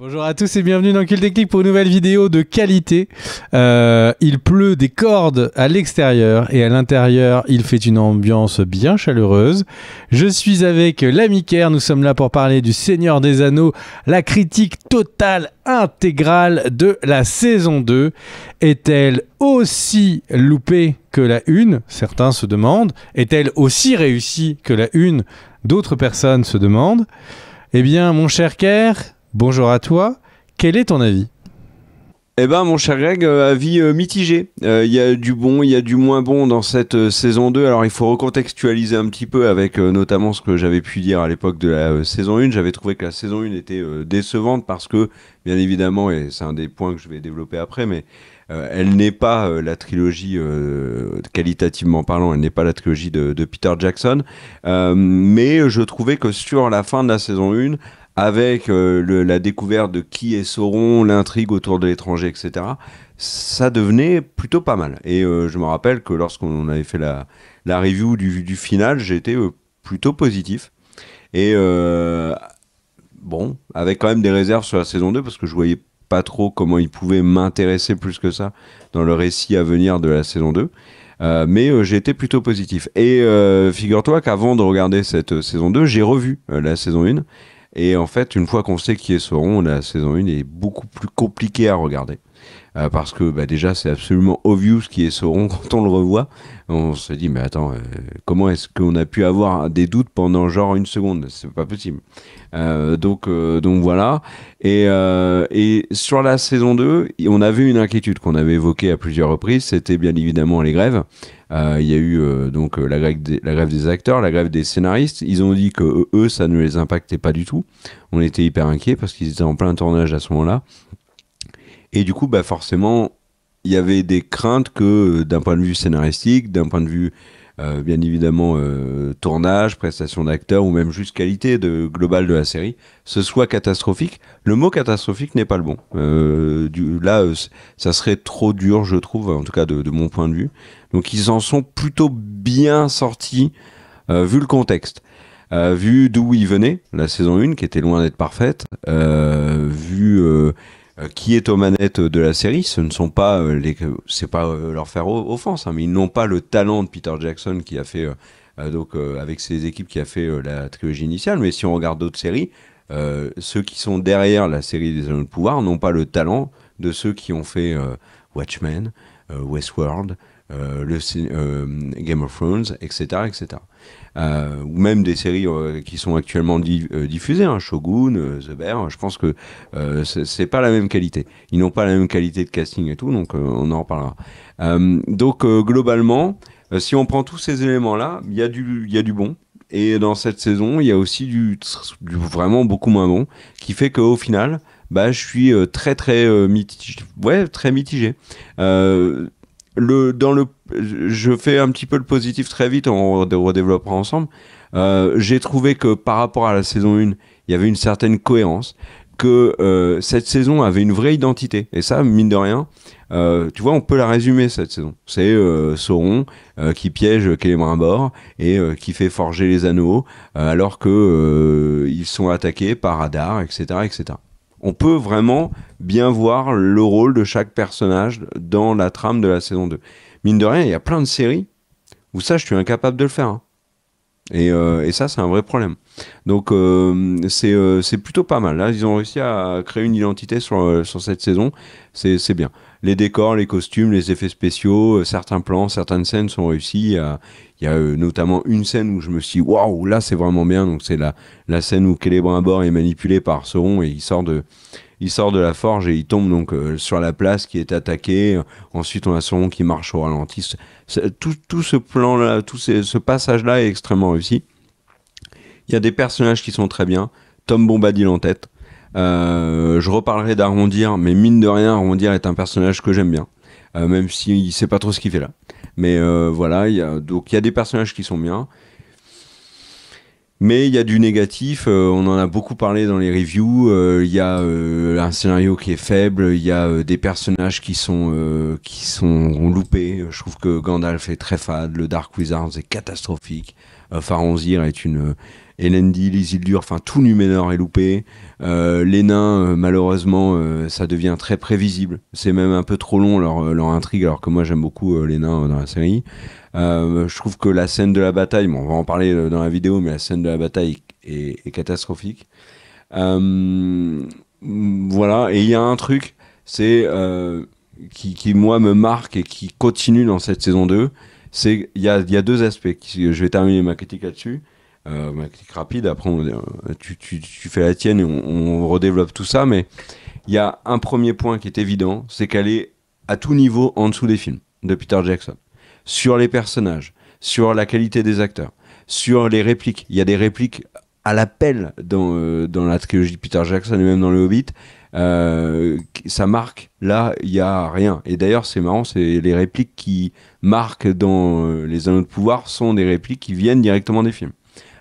Bonjour à tous et bienvenue dans Cult Technique pour une nouvelle vidéo de qualité. Il pleut des cordes à l'extérieur et à l'intérieur, il fait une ambiance bien chaleureuse. Je suis avec l'ami Ker, nous sommes là pour parler du Seigneur des Anneaux, la critique totale, intégrale de la saison 2. Est-elle aussi loupée que la 1 ? Certains se demandent. Est-elle aussi réussie que la 1 ? D'autres personnes se demandent. Eh bien, mon cher Ker, bonjour à toi. Quel est ton avis ? Eh ben, mon cher Greg, avis mitigé. Il y a du bon, il y a du moins bon dans cette saison 2. Alors, il faut recontextualiser un petit peu avec notamment ce que j'avais pu dire à l'époque de la saison 1. J'avais trouvé que la saison 1 était décevante parce que, bien évidemment, et c'est un des points que je vais développer après, mais elle n'est pas la trilogie, qualitativement parlant, elle n'est pas la trilogie de Peter Jackson. Mais je trouvais que sur la fin de la saison 1, avec la découverte de qui est Sauron, l'intrigue autour de l'étranger, etc., ça devenait plutôt pas mal. Et je me rappelle que lorsqu'on avait fait la review du final, j'étais plutôt positif. Et bon, avec quand même des réserves sur la saison 2, parce que je voyais pas trop comment il pouvait m'intéresser plus que ça dans le récit à venir de la saison 2. Mais j'ai été plutôt positif. Et figure-toi qu'avant de regarder cette saison 2, j'ai revu la saison 1. Et en fait, une fois qu'on sait qui est Sauron, la saison 1 est beaucoup plus compliquée à regarder. Parce que déjà, c'est absolument obvious qui est Sauron quand on le revoit. On se dit, mais attends, comment est-ce qu'on a pu avoir des doutes pendant genre une seconde ? C'est pas possible. Donc voilà. Et sur la saison 2, on avait une inquiétude qu'on avait évoquée à plusieurs reprises. C'était bien évidemment les grèves. Il y a eu la grève des acteurs, la grève des scénaristes. Ils ont dit que eux, ça ne les impactait pas du tout. On était hyper inquiets parce qu'ils étaient en plein tournage à ce moment-là. Et du coup, forcément, il y avait des craintes que d'un point de vue scénaristique, d'un point de vue bien évidemment tournage, prestation d'acteurs ou même juste qualité globale de la série, ce soit catastrophique. Le mot catastrophique n'est pas le bon. Ça serait trop dur, je trouve, en tout cas de mon point de vue. Donc ils en sont plutôt bien sortis, vu le contexte. Vu d'où ils venaient, la saison 1, qui était loin d'être parfaite, vu qui est aux manettes de la série, ce ne sont pas c'est pas leur faire offense, hein, mais ils n'ont pas le talent de Peter Jackson qui a fait avec ses équipes qui a fait la trilogie initiale. Mais si on regarde d'autres séries, ceux qui sont derrière la série des Anneaux de Pouvoir n'ont pas le talent de ceux qui ont fait Watchmen, Westworld, Game of Thrones, etc., etc. Ou même des séries qui sont actuellement diffusées, hein, Shogun, The Bear. Je pense que c'est pas la même qualité. Ils n'ont pas la même qualité de casting et tout, donc on en reparlera. Globalement, si on prend tous ces éléments-là, il y a du bon. Et dans cette saison, il y a aussi du vraiment beaucoup moins bon, qui fait qu'au final, je suis très très mitigé. Ouais, très mitigé. Je fais un petit peu le positif très vite, on redéveloppera ensemble. J'ai trouvé que par rapport à la saison 1, il y avait une certaine cohérence, que cette saison avait une vraie identité. Et ça, mine de rien, tu vois, on peut la résumer cette saison. C'est Sauron qui piège Celebrimbor et qui fait forger les anneaux, alors que ils sont attaqués par Adar, etc., etc. On peut vraiment bien voir le rôle de chaque personnage dans la trame de la saison 2. Mine de rien, il y a plein de séries où ça, je suis incapable de le faire. Hein. Et ça, c'est un vrai problème. Donc, c'est plutôt pas mal. Là, ils ont réussi à créer une identité sur cette saison. C'est bien. Les décors, les costumes, les effets spéciaux, certains plans, certaines scènes sont réussis. Il y a notamment une scène où je me suis dit, waouh, là, c'est vraiment bien. Donc, c'est la scène où Celebrimbor est manipulé par Sauron et il sort de la forge et il tombe donc sur la place qui est attaquée. Ensuite, on a Sauron qui marche au ralenti. Tout ce plan-là, ce passage-là est extrêmement réussi. Il y a des personnages qui sont très bien. Tom Bombadil en tête. Je reparlerai d'Arrondir, mais mine de rien, Arrondir est un personnage que j'aime bien. Même s'il ne sait pas trop ce qu'il fait là. Mais voilà, donc il y a des personnages qui sont bien. Mais il y a du négatif, on en a beaucoup parlé dans les reviews, il y a un scénario qui est faible, il y a des personnages qui sont loupés. Je trouve que Gandalf est très fade, le Dark Wizard est catastrophique, Faronzir est une Elendil, Isildur, enfin tout Numénor est loupé. Les nains, malheureusement, ça devient très prévisible. C'est même un peu trop long leur intrigue, alors que moi j'aime beaucoup les nains dans la série. Je trouve que la scène de la bataille, bon, on va en parler dans la vidéo, mais la scène de la bataille est catastrophique. Voilà, et il y a un truc, c'est qui moi me marque et qui continue dans cette saison 2, c'est il y a deux aspects. Je vais terminer ma critique là-dessus. Ma critique rapide, après tu fais la tienne et on redéveloppe tout ça, mais il y a un premier point qui est évident, c'est qu'elle est à tout niveau en dessous des films de Peter Jackson. Sur les personnages, sur la qualité des acteurs, sur les répliques. Il y a des répliques à l'appel dans la trilogie de Peter Jackson et même dans le Hobbit. Ça marque. Là, il n'y a rien. Et d'ailleurs, c'est marrant, c'est les répliques qui marquent dans Les Anneaux de Pouvoir sont des répliques qui viennent directement des films.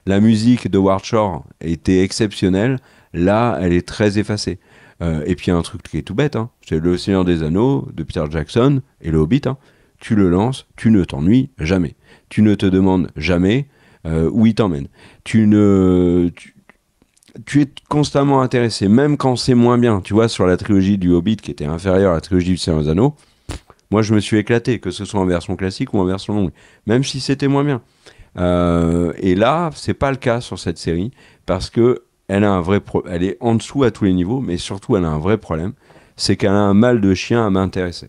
La musique de Howard Shore était exceptionnelle. Là, elle est très effacée. Et puis, il y a un truc qui est tout bête. Hein. C'est Le Seigneur des Anneaux de Peter Jackson et le Hobbit. Hein. Tu le lances, tu ne t'ennuies jamais. Tu ne te demandes jamais où il t'emmène. Tu es constamment intéressé, même quand c'est moins bien. Tu vois, sur la trilogie du Hobbit, qui était inférieure à la trilogie du Seigneur des Anneaux, moi, je me suis éclaté, que ce soit en version classique ou en version longue, même si c'était moins bien. Et là, c'est pas le cas sur cette série, parce que elle a un vrai elle est en dessous à tous les niveaux, mais surtout, elle a un vrai problème, c'est qu'elle a un mal de chien à m'intéresser.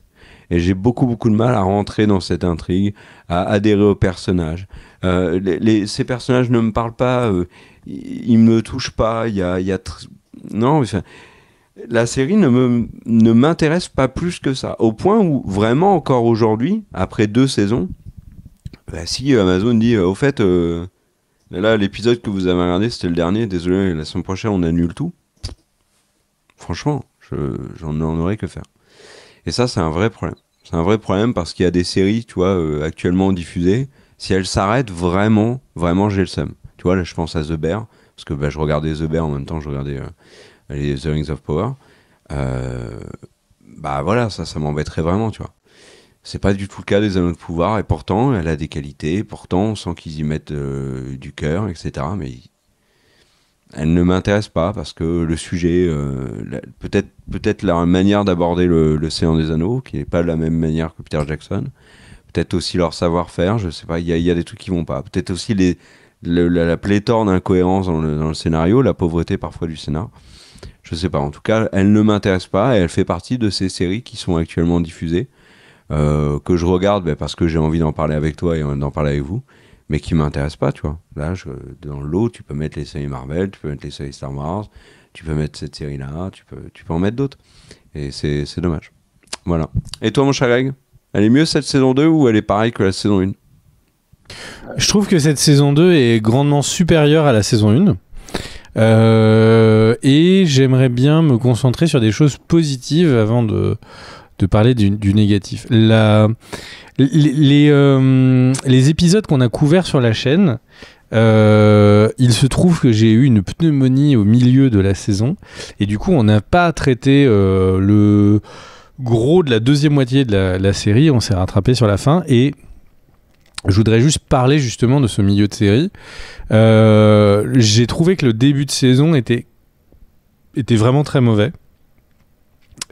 Et j'ai beaucoup de mal à rentrer dans cette intrigue, à adhérer aux personnages. Ces personnages ne me parlent pas, ils me touchent pas. Non, enfin, la série ne m'intéresse pas plus que ça. Au point où, vraiment, encore aujourd'hui, après 2 saisons, bah, si Amazon dit, au fait, là, l'épisode que vous avez regardé, c'était le dernier, désolé, la semaine prochaine, on annule tout. Franchement, j'en aurais que faire. Et ça, c'est un vrai problème. C'est un vrai problème parce qu'il y a des séries, tu vois, actuellement diffusées. Si elles s'arrêtent, vraiment, j'ai le seum. Tu vois, là, je pense à The Bear, parce que je regardais The Bear en même temps, je regardais les The Rings of Power. Voilà, ça m'embêterait vraiment, tu vois. C'est pas du tout le cas des Anneaux de Pouvoir, et pourtant, elle a des qualités, pourtant, on sent qu'ils y mettent du cœur, etc. Mais elle ne m'intéresse pas parce que le sujet, peut-être la manière d'aborder le Seigneur des Anneaux, qui n'est pas de la même manière que Peter Jackson, peut-être aussi leur savoir-faire, je sais pas, il y a des trucs qui vont pas. Peut-être aussi la pléthore d'incohérences dans le scénario, la pauvreté parfois du scénar. Je sais pas, en tout cas, elle ne m'intéresse pas et elle fait partie de ces séries qui sont actuellement diffusées, que je regarde parce que j'ai envie d'en parler avec toi et d'en parler avec vous, mais qui m'intéresse pas, tu vois. Là, dans le lot, tu peux mettre les séries Marvel, tu peux mettre les séries Star Wars, tu peux mettre cette série-là, tu peux en mettre d'autres. Et c'est dommage. Voilà. Et toi, mon cher Greg, elle est mieux cette saison 2 ou elle est pareille que la saison 1 ? Je trouve que cette saison 2 est grandement supérieure à la saison 1. Et j'aimerais bien me concentrer sur des choses positives avant de parler du négatif. Les épisodes qu'on a couverts sur la chaîne, il se trouve que j'ai eu une pneumonie au milieu de la saison et du coup on n'a pas traité le gros de la deuxième moitié de la série. On s'est rattrapé sur la fin et je voudrais juste parler justement de ce milieu de série. J'ai trouvé que le début de saison était vraiment très mauvais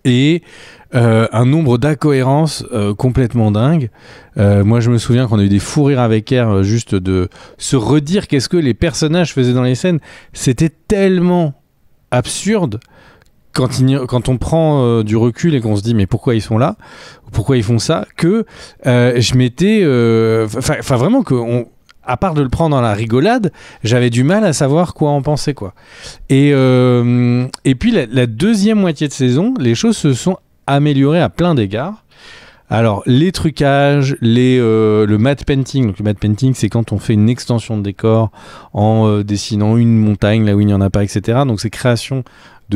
et un nombre d'incohérences complètement dingue. Moi je me souviens qu'on a eu des fous rires avec R juste de se redire qu'est-ce que les personnages faisaient dans les scènes. C'était tellement absurde quand on prend du recul et qu'on se dit mais pourquoi ils sont là, pourquoi ils font ça, que je m'étais enfin vraiment que à part de le prendre dans la rigolade, j'avais du mal à savoir quoi en penser, quoi. Et puis la deuxième moitié de saison, les choses se sont améliorées à plein d'égards. Alors les trucages, le matte painting. Donc le matte painting, c'est quand on fait une extension de décor en dessinant une montagne là où il n'y en a pas, etc. Donc c'est création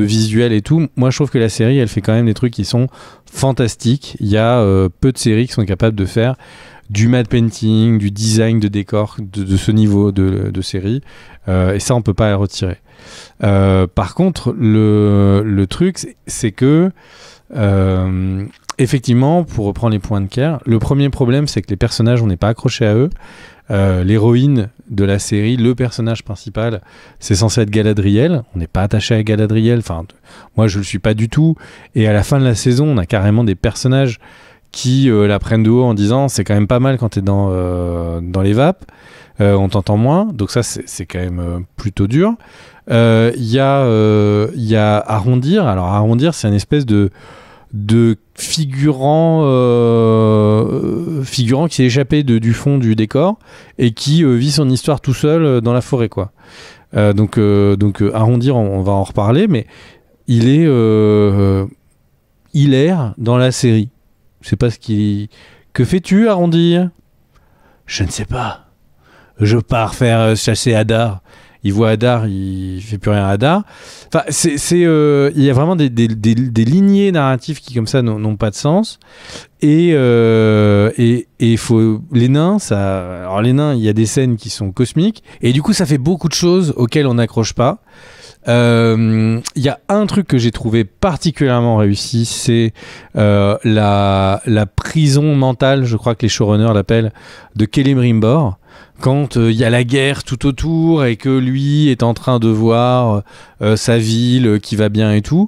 visuel et tout. Moi, je trouve que la série, elle fait quand même des trucs qui sont fantastiques. Il y a peu de séries qui sont capables de faire du matte painting, du design de décor de ce niveau de série. Et ça, on peut pas le retirer. Par contre, le truc, c'est que effectivement, pour reprendre les points de Kerr, le premier problème, c'est que les personnages, on n'est pas accroché à eux. L'héroïne de la série, le personnage principal, c'est censé être Galadriel. On n'est pas attaché à Galadriel. Enfin, moi, je le suis pas du tout. Et à la fin de la saison, on a carrément des personnages qui la prennent de haut en disant c'est quand même pas mal quand t'es dans les vapes. On t'entend moins. Donc ça, c'est quand même plutôt dur. Il y a Arrondir. Alors Arrondir, c'est une espèce de figurant qui s'est échappé du fond du décor et qui vit son histoire tout seul dans la forêt, quoi. Donc Arrondir, on va en reparler, mais il est hilaire dans la série. Je sais pas que fais-tu, Arrondir? Je ne sais pas. Je pars faire chasser Hadar. Il voit Hadar, il fait plus rien à Hadar. Enfin, il y a vraiment des lignées narratives qui comme ça n'ont pas de sens. Et faut les nains, alors les nains, il y a des scènes qui sont cosmiques et du coup ça fait beaucoup de choses auxquelles on n'accroche pas. Il y a un truc que j'ai trouvé particulièrement réussi, c'est la prison mentale, je crois que les showrunners l'appellent, de Celebrimbor. Quand il y a la guerre tout autour et que lui est en train de voir sa ville qui va bien et tout,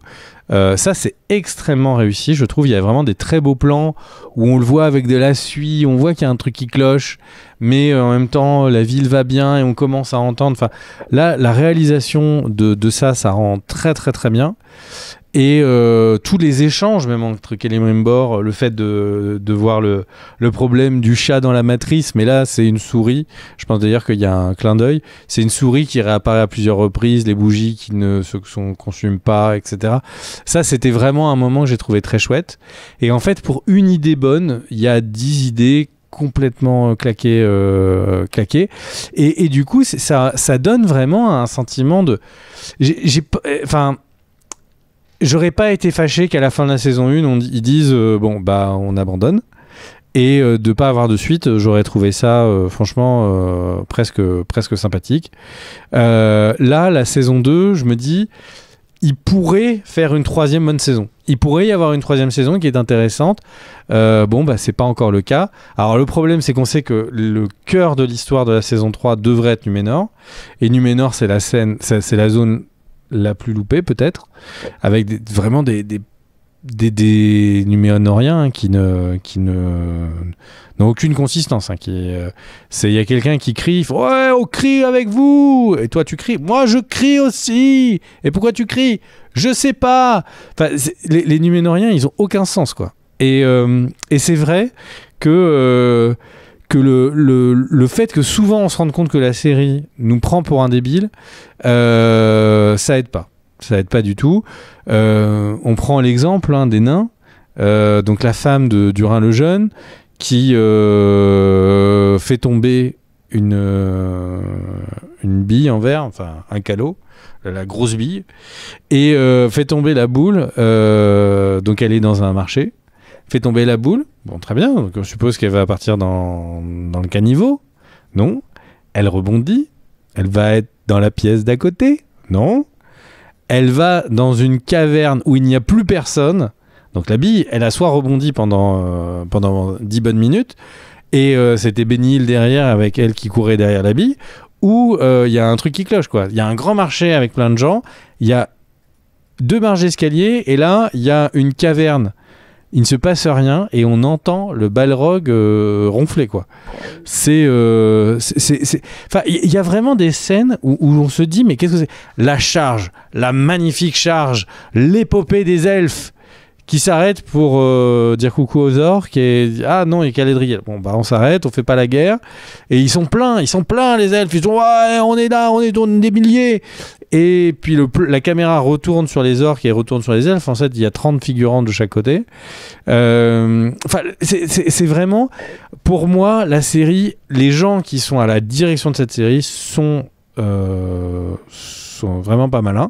ça c'est extrêmement réussi, je trouve. Il y a vraiment des très beaux plans où on le voit avec de la suie, on voit qu'il y a un truc qui cloche, mais en même temps la ville va bien et on commence à entendre. Enfin, là, la réalisation de ça rend très très très bien. Et tous les échanges, même entre Celebrimbor, le fait de voir le problème du chat dans la matrice, mais là c'est une souris, je pense d'ailleurs qu'il y a un clin d'œil, c'est une souris qui réapparaît à plusieurs reprises, les bougies qui ne se consument pas, etc. Ça c'était vraiment un moment que j'ai trouvé très chouette. Et en fait, pour une idée bonne, il y a 10 idées complètement claquées. Et du coup, ça donne vraiment un sentiment de... J'aurais pas été fâché qu'à la fin de la saison 1, ils disent on abandonne. Et de pas avoir de suite, j'aurais trouvé ça franchement presque sympathique. Là, la saison 2, je me dis, il pourrait faire une troisième bonne saison. Il pourrait y avoir une troisième saison qui est intéressante. C'est pas encore le cas. Alors le problème, c'est qu'on sait que le cœur de l'histoire de la saison 3 devrait être Numénor. Et Numénor, c'est la zone la plus loupée peut-être, avec vraiment des Numénoriens qui n'ont aucune consistance. Il y a quelqu'un qui crie, ouais, on crie avec vous, et toi tu cries, moi je crie aussi, et pourquoi tu cries? Je sais pas. Enfin, les Numénoriens, ils ont aucun sens, quoi. Et c'est vrai que le fait que souvent on se rende compte que la série nous prend pour un débile, ça aide pas. Ça aide pas du tout. On prend l'exemple des nains. Donc la femme de Durin le Jeune qui fait tomber une bille en verre, enfin un calot, la grosse bille, et fait tomber la boule. Donc elle est dans un marché. Fait tomber la boule, bon très bien, donc on suppose qu'elle va partir dans le caniveau. Non, elle rebondit, elle va être dans la pièce d'à côté. Non, elle va dans une caverne où il n'y a plus personne. Donc la bille, elle a soit rebondi pendant 10 bonnes minutes, et c'était Bénil derrière avec elle qui courait derrière la bille, ou il y a un truc qui cloche, quoi. Il y a un grand marché avec plein de gens, il y a 2 marches d'escalier, et là, il y a une caverne. Il ne se passe rien et on entend le Balrog ronfler, quoi. Enfin, il y a vraiment des scènes où on se dit, mais qu'est-ce que c'est? La charge, la magnifique charge, l'épopée des elfes qui s'arrête pour dire coucou aux orques et ah non, il y a Galadriel. Bon bah on s'arrête, on fait pas la guerre et ils sont pleins les elfes, ils sont ouais, on est là, on est des milliers. Et puis la caméra retourne sur les orques et retourne sur les elfes. En fait, il y a 30 figurants de chaque côté. Enfin, c'est vraiment, pour moi, la série, les gens qui sont à la direction de cette série sont vraiment pas malins.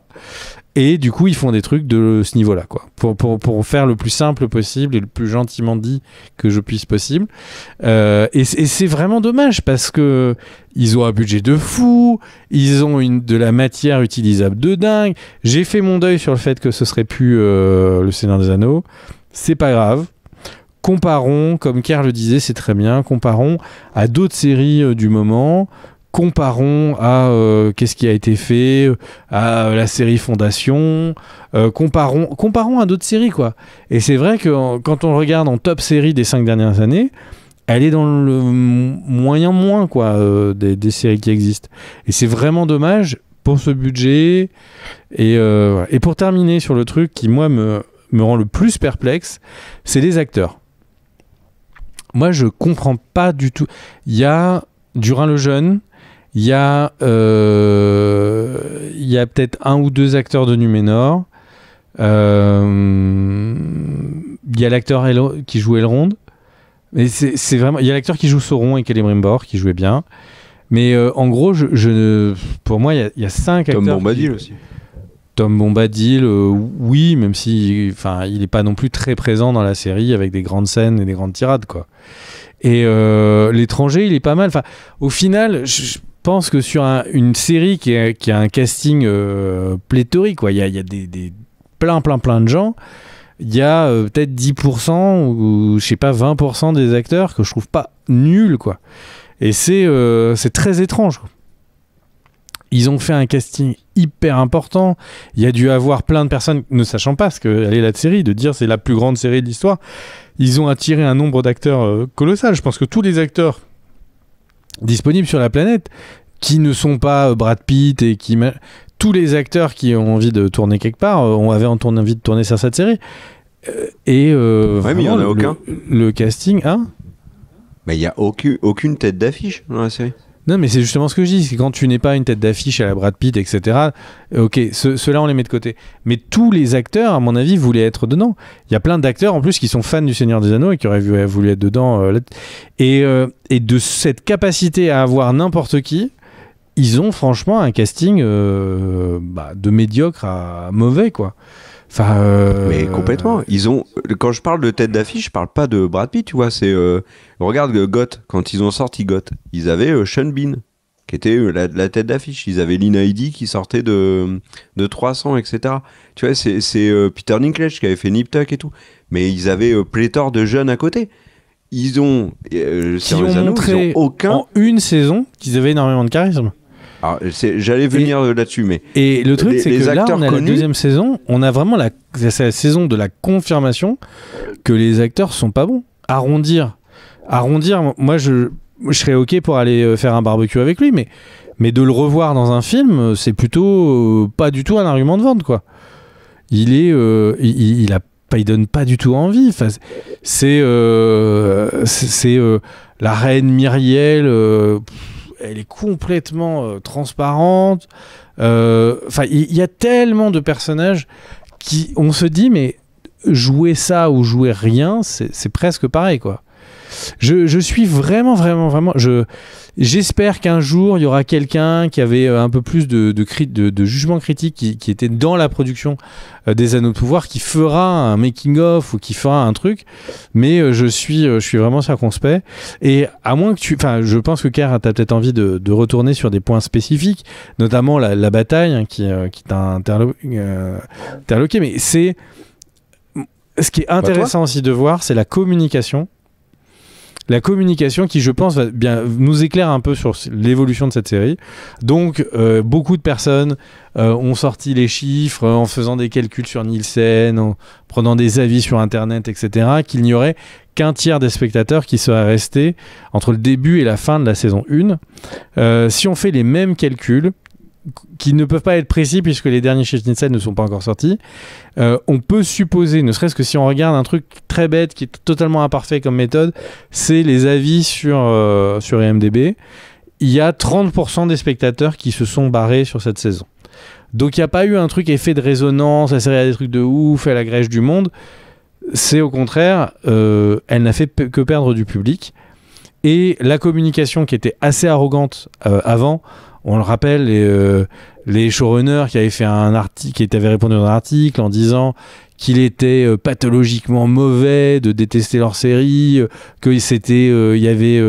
Et du coup, ils font des trucs de ce niveau-là, quoi, pour faire le plus simple possible et le plus gentiment dit que je puisse possible. Et c'est vraiment dommage parce que ils ont un budget de fou, ils ont de la matière utilisable de dingue. J'ai fait mon deuil sur le fait que ce serait plus le Seigneur des Anneaux. C'est pas grave. Comparons, comme Kerr le disait, c'est très bien. Comparons à d'autres séries du moment. Comparons à qu'est-ce qui a été fait, à la série Fondation, comparons à d'autres séries, quoi. Et c'est vrai que quand on regarde en top série des 5 dernières années, elle est dans le moyen moins, quoi, des séries qui existent. Et c'est vraiment dommage pour ce budget. Et pour terminer sur le truc qui, moi, me rend le plus perplexe, c'est les acteurs. Moi, je comprends pas du tout. Il y a Durin le Jeune. Il y a peut-être 1 ou 2 acteurs de Numénor. Il y a l'acteur qui joue Elrond. Mais c'est vraiment... Il y a l'acteur qui joue Sauron et Celebrimbor qui jouait bien. Mais en gros, pour moi, il y a 5 acteurs. Tom Bombadil aussi. Tom Bombadil, oui, même si il n'est pas non plus très présent dans la série avec des grandes scènes et des grandes tirades, quoi. Et l'étranger, il est pas mal. Enfin, au final, je pense que sur une série qui a un casting pléthorique, quoi. Il y a plein de gens. Il y a peut-être 10% ou je sais pas 20% des acteurs que je trouve pas nuls, quoi. Et c'est très étrange, quoi. Ils ont fait un casting hyper important. Il y a dû avoir plein de personnes ne sachant pas ce qu'elle est la série, de dire c'est la plus grande série de l'histoire. Ils ont attiré un nombre d'acteurs colossal. Je pense que tous les acteurs disponibles sur la planète qui ne sont pas Brad Pitt et tous les acteurs qui ont envie de tourner quelque part avaient envie de tourner sur cette série. Mais il n'y en a aucun. Le casting, hein? Mais il n'y a aucune tête d'affiche dans la série. Non, mais c'est justement ce que je dis, c'est quand tu n'es pas une tête d'affiche à la Brad Pitt, etc. Ok, ceux-là on les met de côté. Mais tous les acteurs, à mon avis, voulaient être dedans. Il y a plein d'acteurs en plus qui sont fans du Seigneur des Anneaux et qui auraient voulu être dedans. Et de cette capacité à avoir n'importe qui, ils ont franchement un casting de médiocre à mauvais, quoi. Mais complètement. Quand je parle de tête d'affiche, je parle pas de Brad Pitt, tu vois. Regarde Goth, quand ils ont sorti Goth, ils avaient Sean Bean, qui était la tête d'affiche. Ils avaient Lina Headey qui sortait de 300, etc. Tu vois, c'est Peter Dinklage qui avait fait Nip Tuck et tout. Mais ils avaient pléthore de jeunes à côté. Ils ont montré en une saison qu'ils avaient énormément de charisme. Alors, j'allais venir là-dessus, mais... Et le truc, c'est que là, on a la deuxième saison, on a vraiment c'est la saison de la confirmation que les acteurs sont pas bons. Arrondir, moi, je serais OK pour aller faire un barbecue avec lui, mais de le revoir dans un film, c'est plutôt pas du tout un argument de vente, quoi. Il donne pas du tout envie. Enfin, c'est la reine Myriel... elle est complètement transparente. Il y a tellement de personnages qui, on se dit, mais jouer ça ou jouer rien, c'est presque pareil, quoi. Je suis vraiment... J'espère qu'un jour, il y aura quelqu'un qui avait un peu plus de jugement critique, qui était dans la production des Anneaux de Pouvoir, qui fera un making-of ou qui fera un truc. Mais je suis vraiment circonspect. Et à moins que je pense que Kerr, t'as peut-être envie de retourner sur des points spécifiques, notamment la bataille qui t'a interloqué. Mais ce qui est intéressant aussi de voir, c'est la communication. La communication qui, je pense, va bien nous éclaire un peu sur l'évolution de cette série. Donc, beaucoup de personnes ont sorti les chiffres en faisant des calculs sur Nielsen, en prenant des avis sur Internet, etc., qu'il n'y aurait qu'un tiers des spectateurs qui seraient restés entre le début et la fin de la saison 1. Si on fait les mêmes calculs, qui ne peuvent pas être précis puisque les derniers chiffres Nielsen ne sont pas encore sortis, on peut supposer, ne serait-ce que si on regarde un truc très bête qui est totalement imparfait comme méthode, c'est les avis sur IMDb. Il y a 30% des spectateurs qui se sont barrés sur cette saison. Donc il n'y a pas eu un truc effet de résonance, la série a des trucs de ouf, elle agrège du monde. C'est au contraire, elle n'a fait que perdre du public. Et la communication qui était assez arrogante avant, on le rappelle, les showrunners qui avaient fait un article, qui avaient répondu dans un article en disant qu'il était pathologiquement mauvais de détester leur série, que c'était, il y avait,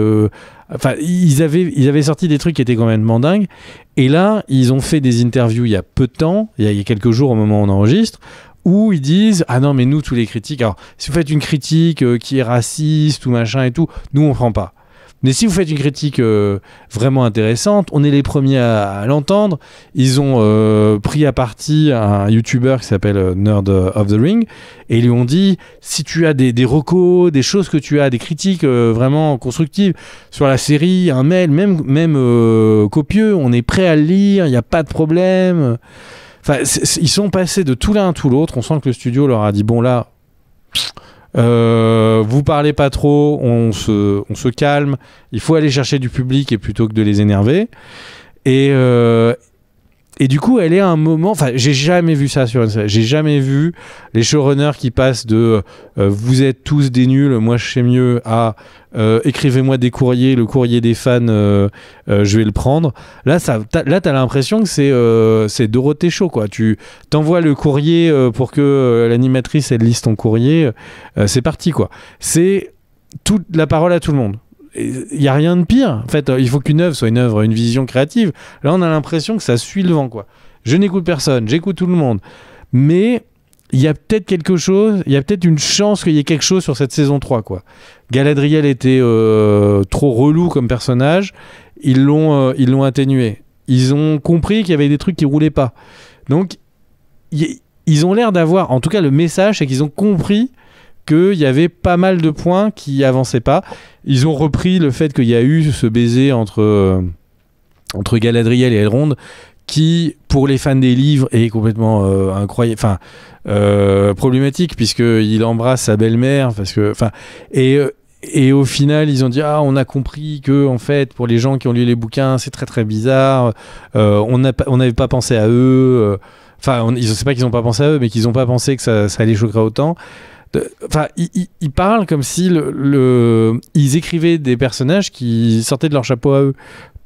enfin, ils avaient sorti des trucs qui étaient complètement dingues. Et là, ils ont fait des interviews il y a peu de temps, il y a quelques jours au moment où on enregistre, où ils disent ah non mais nous tous les critiques, alors si vous faites une critique qui est raciste ou machin et tout, nous on prend pas. Mais si vous faites une critique vraiment intéressante, on est les premiers à l'entendre. Ils ont pris à partie un YouTuber qui s'appelle Nerd of the Ring et ils lui ont dit si tu as des recos, des choses que tu as, des critiques vraiment constructives sur la série, un mail, même copieux, on est prêt à le lire, il n'y a pas de problème. Enfin, ils sont passés de tout l'un à tout l'autre. On sent que le studio leur a dit bon là. Vous parlez pas trop, on se calme, il faut aller chercher du public et plutôt que de les énerver. Et du coup, elle est à un moment, enfin, j'ai jamais vu ça sur une série. J'ai jamais vu les showrunners qui passent de vous êtes tous des nuls, moi je sais mieux, à écrivez-moi des courriers, le courrier des fans, je vais le prendre. Là, t'as l'impression que c'est Dorothée Show, quoi. Tu t'envoies le courrier pour que l'animatrice elle lise ton courrier, c'est parti, quoi. C'est toute la parole à tout le monde. Il n'y a rien de pire. En fait, il faut qu'une œuvre soit une vision créative. Là, on a l'impression que ça suit le vent, quoi. Je n'écoute personne, j'écoute tout le monde. Mais il y a peut-être quelque chose, il y a peut-être une chance qu'il y ait quelque chose sur cette saison 3, quoi. Galadriel était trop relou comme personnage. Ils l'ont atténué. Ils ont compris qu'il y avait des trucs qui roulaient pas. Donc, ils ont l'air d'avoir... En tout cas, le message, c'est qu'ils ont compris qu'il y avait pas mal de points qui avançaient pas. Ils ont repris le fait qu'il y a eu ce baiser entre Galadriel et Elrond qui, pour les fans des livres, est complètement incroyable, enfin problématique puisqu'il embrasse sa belle-mère parce que, enfin, et au final, ils ont dit on a compris que en fait, pour les gens qui ont lu les bouquins, c'est très très bizarre. On n'avait pas pensé à eux. Enfin, je sais pas qu'ils n'ont pas pensé à eux, mais qu'ils n'ont pas pensé que ça les choquerait autant. Enfin, ils parlent comme si ils écrivaient des personnages qui sortaient de leur chapeau à eux.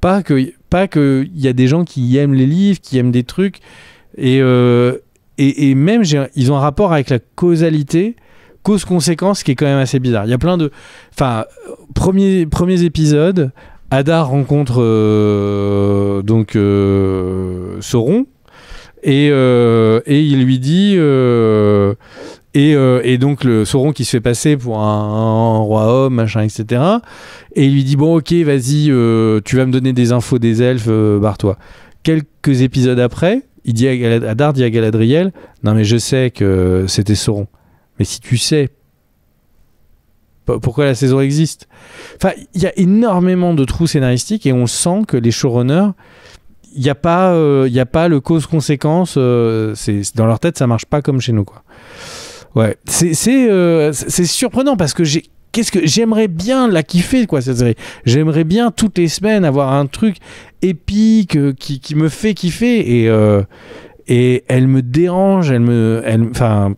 Pas que y a des gens qui aiment les livres, qui aiment des trucs. Et même, ils ont un rapport avec la causalité, cause-conséquence, qui est quand même assez bizarre. Il y a plein de... Enfin, premiers épisodes, Hadar rencontre Sauron. Et il lui dit... Et donc le Sauron qui se fait passer pour un roi homme, machin, etc. Et il lui dit bon ok vas-y, tu vas me donner des infos des elfes, barre-toi. Quelques épisodes après, il dit Hadar dit à Galadriel non mais je sais que c'était Sauron, mais si tu sais pourquoi la saison existe. Enfin, il y a énormément de trous scénaristiques et on sent que les showrunners, il y a pas le cause-conséquence, dans leur tête ça marche pas comme chez nous, quoi. Ouais, c'est surprenant parce que j'aimerais bien la kiffer, quoi, cette série. J'aimerais bien toutes les semaines avoir un truc épique qui me fait kiffer et elle me dérange, enfin,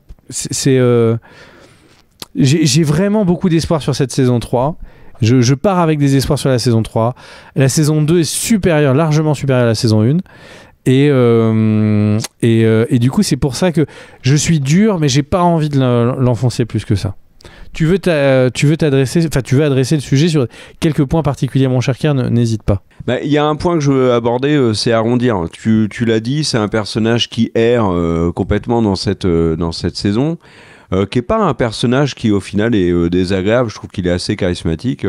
j'ai vraiment beaucoup d'espoir sur cette saison 3. Je pars avec des espoirs sur la saison 3. La saison 2 est largement supérieure à la saison 1. Et du coup, c'est pour ça que je suis dur, mais j'ai pas envie de l'enfoncer plus que ça. Tu veux adresser le sujet sur quelques points particuliers, mon cher Kier, n'hésite pas. Il y a un point que je veux aborder, c'est arrondir. Tu l'as dit, c'est un personnage qui erre complètement dans cette saison, qui est pas un personnage qui au final est désagréable. Je trouve qu'il est assez charismatique,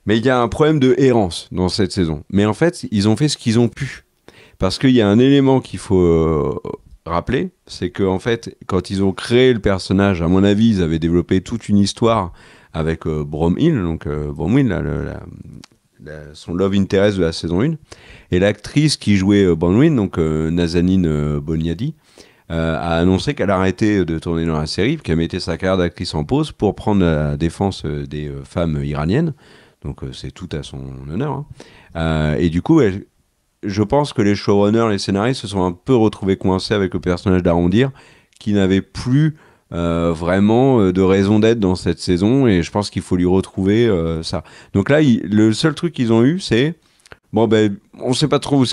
mais il y a un problème de errance dans cette saison. Mais en fait, ils ont fait ce qu'ils ont pu. Parce qu'il y a un élément qu'il faut rappeler, c'est qu'en fait, quand ils ont créé le personnage, à mon avis, ils avaient développé toute une histoire avec Bromhild, donc Bromhild, son love interest de la saison 1, et l'actrice qui jouait Bromhild, donc Nazanin Boniadi, a annoncé qu'elle arrêtait de tourner dans la série, qu'elle mettait sa carrière d'actrice en pause pour prendre la défense des femmes iraniennes, donc c'est tout à son honneur, hein. Et du coup, je pense que les showrunners, les scénaristes se sont un peu retrouvés coincés avec le personnage d'Arrondir qui n'avait plus vraiment de raison d'être dans cette saison, et je pense qu'il faut lui retrouver ça. Donc là, le seul truc qu'ils ont eu, c'est Bon, ben, on sait pas trop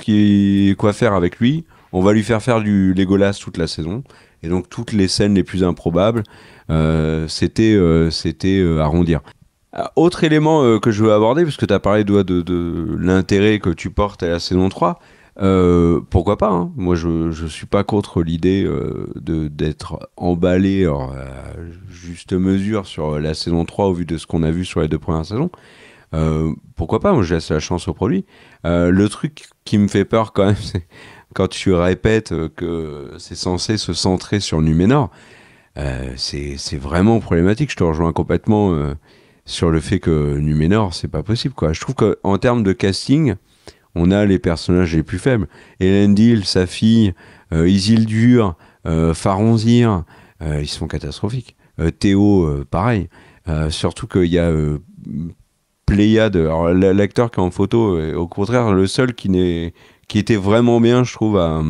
quoi faire avec lui. On va lui faire du Legolas toute la saison. Et donc, toutes les scènes les plus improbables, c'était arrondir. Autre élément que je veux aborder, parce que tu as parlé de l'intérêt que tu portes à la saison 3, pourquoi pas, hein. Moi, je suis pas contre l'idée d'être emballé à juste mesure sur la saison 3 au vu de ce qu'on a vu sur les 2 premières saisons. Pourquoi pas, moi je laisse la chance au produit. Le truc qui me fait peur quand même, c'est quand tu répètes que c'est censé se centrer sur Numénor. C'est vraiment problématique. Je te rejoins complètement sur le fait que Numénor, c'est pas possible, quoi. Je trouve qu'en termes de casting, on a les personnages les plus faibles. Elendil, sa fille, Isildur, Faronzir, ils sont catastrophiques. Théo, pareil. Surtout qu'il y a Pléiade. Alors, l'acteur qui est en photo est au contraire le seul qui était vraiment bien, je trouve, à